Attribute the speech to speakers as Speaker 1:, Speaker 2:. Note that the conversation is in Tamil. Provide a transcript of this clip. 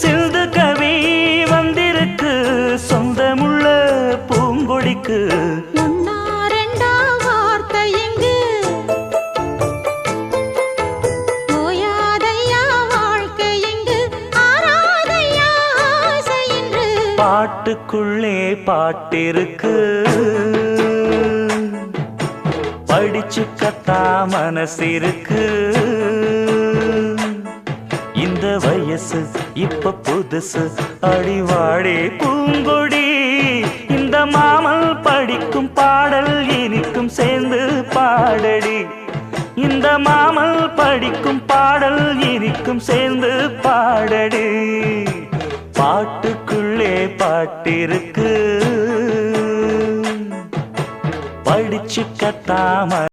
Speaker 1: சிந்து கவி வந்திருக்கு சொந்தமுள்ள பூங்கொடிக்கு. பாட்டுக்குள்ளே பாட்டிருக்கு படிச்சுக்கத்தா மனசிருக்கு. இந்த வயசு இப்ப புதுசு அடிவாடே பூங்கொடி. இந்த மாமல் படிக்கும் பாடல் இனிக்கும் சேர்ந்து பாடடி. இந்த மாமல் படிக்கும் பாடல் இனிக்கும் சேர்ந்து பாடடி. பாட்டுக்குள்ளே பாட்டிருக்கு படிச்சுக்கத்தாம